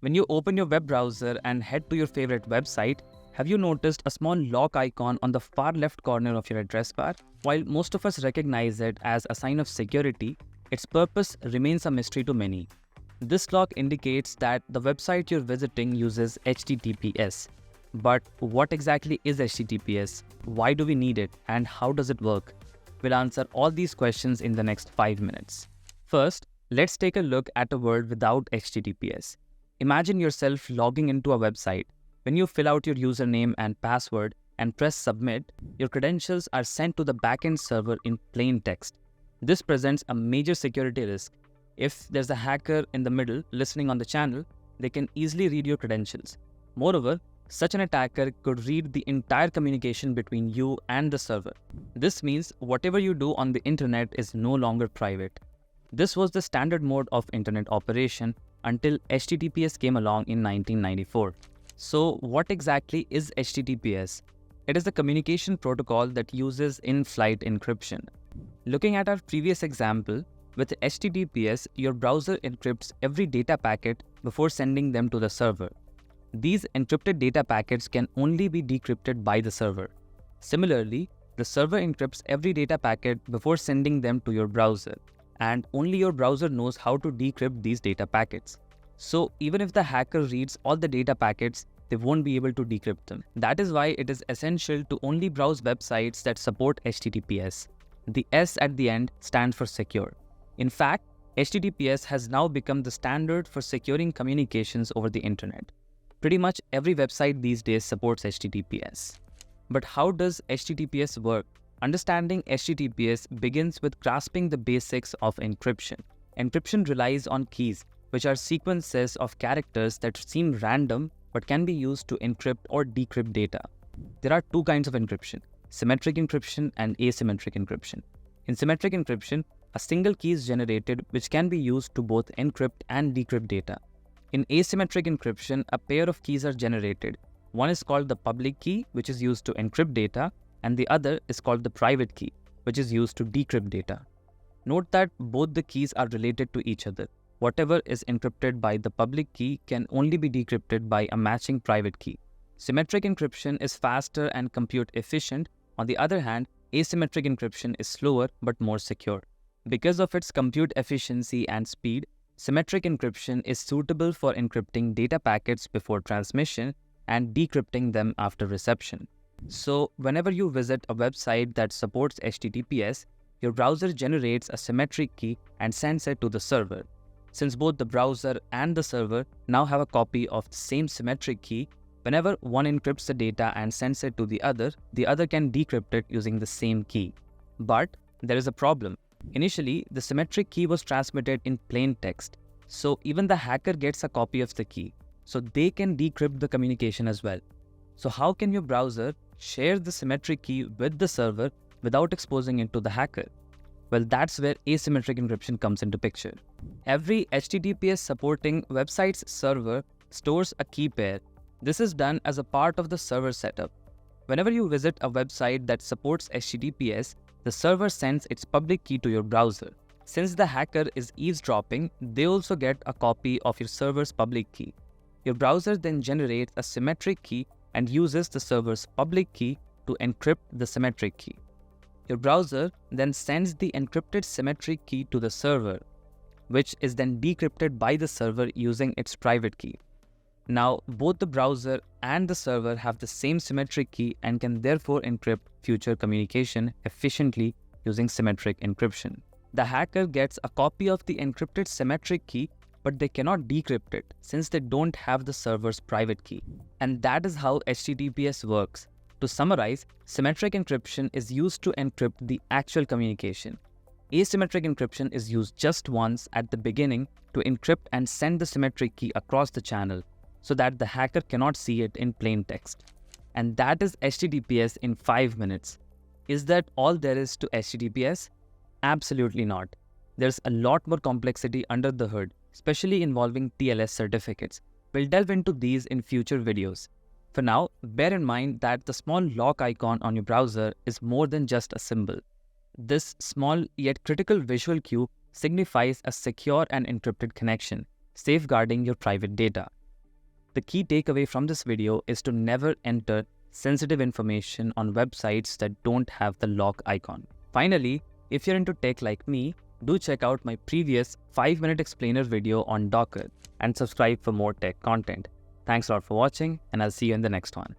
When you open your web browser and head to your favorite website, have you noticed a small lock icon on the far left corner of your address bar? While most of us recognize it as a sign of security, its purpose remains a mystery to many. This lock indicates that the website you're visiting uses HTTPS. But what exactly is HTTPS? Why do we need it? And how does it work? We'll answer all these questions in the next 5 minutes. First, let's take a look at a world without HTTPS. Imagine yourself logging into a website. When you fill out your username and password and press submit, your credentials are sent to the backend server in plain text. This presents a major security risk. If there's a hacker in the middle listening on the channel, they can easily read your credentials. Moreover, such an attacker could read the entire communication between you and the server. This means whatever you do on the internet is no longer private. This was the standard mode of internet operation until HTTPS came along in 1994. So what exactly is HTTPS? It is the communication protocol that uses in-flight encryption. Looking at our previous example, with HTTPS, your browser encrypts every data packet before sending them to the server. These encrypted data packets can only be decrypted by the server. Similarly, the server encrypts every data packet before sending them to your browser, and only your browser knows how to decrypt these data packets. So even if the hacker reads all the data packets, they won't be able to decrypt them. That is why it is essential to only browse websites that support HTTPS. The S at the end stands for secure. In fact, HTTPS has now become the standard for securing communications over the internet. Pretty much every website these days supports HTTPS. But how does HTTPS work? Understanding HTTPS begins with grasping the basics of encryption. Encryption relies on keys, which are sequences of characters that seem random but can be used to encrypt or decrypt data. There are two kinds of encryption: symmetric encryption and asymmetric encryption. In symmetric encryption, a single key is generated which can be used to both encrypt and decrypt data. In asymmetric encryption, a pair of keys are generated. One is called the public key, which is used to encrypt data, and the other is called the private key, which is used to decrypt data. Note that both the keys are related to each other. Whatever is encrypted by the public key can only be decrypted by a matching private key. Symmetric encryption is faster and compute efficient. On the other hand, asymmetric encryption is slower but more secure. Because of its compute efficiency and speed, symmetric encryption is suitable for encrypting data packets before transmission and decrypting them after reception. So, whenever you visit a website that supports HTTPS, your browser generates a symmetric key and sends it to the server. Since both the browser and the server now have a copy of the same symmetric key, whenever one encrypts the data and sends it to the other can decrypt it using the same key. But there is a problem. Initially, the symmetric key was transmitted in plain text, so even the hacker gets a copy of the key, so they can decrypt the communication as well. So how can your browser share the symmetric key with the server without exposing it to the hacker? Well, that's where asymmetric encryption comes into picture. Every HTTPS supporting website's server stores a key pair. This is done as a part of the server setup. Whenever you visit a website that supports HTTPS, the server sends its public key to your browser. Since the hacker is eavesdropping, they also get a copy of your server's public key. Your browser then generates a symmetric key and uses the server's public key to encrypt the symmetric key. Your browser then sends the encrypted symmetric key to the server, which is then decrypted by the server using its private key. Now, both the browser and the server have the same symmetric key and can therefore encrypt future communication efficiently using symmetric encryption. The hacker gets a copy of the encrypted symmetric key, but they cannot decrypt it since they don't have the server's private key. And that is how HTTPS works. To summarize, symmetric encryption is used to encrypt the actual communication. Asymmetric encryption is used just once at the beginning to encrypt and send the symmetric key across the channel so that the hacker cannot see it in plain text. And that is HTTPS in 5 minutes. Is that all there is to HTTPS? Absolutely not. There's a lot more complexity under the hood, especially involving TLS certificates. We'll delve into these in future videos. For now, bear in mind that the small lock icon on your browser is more than just a symbol. This small yet critical visual cue signifies a secure and encrypted connection, safeguarding your private data. The key takeaway from this video is to never enter sensitive information on websites that don't have the lock icon. Finally, if you're into tech like me, do check out my previous 5-minute explainer video on Docker and subscribe for more tech content. Thanks a lot for watching, and I'll see you in the next one.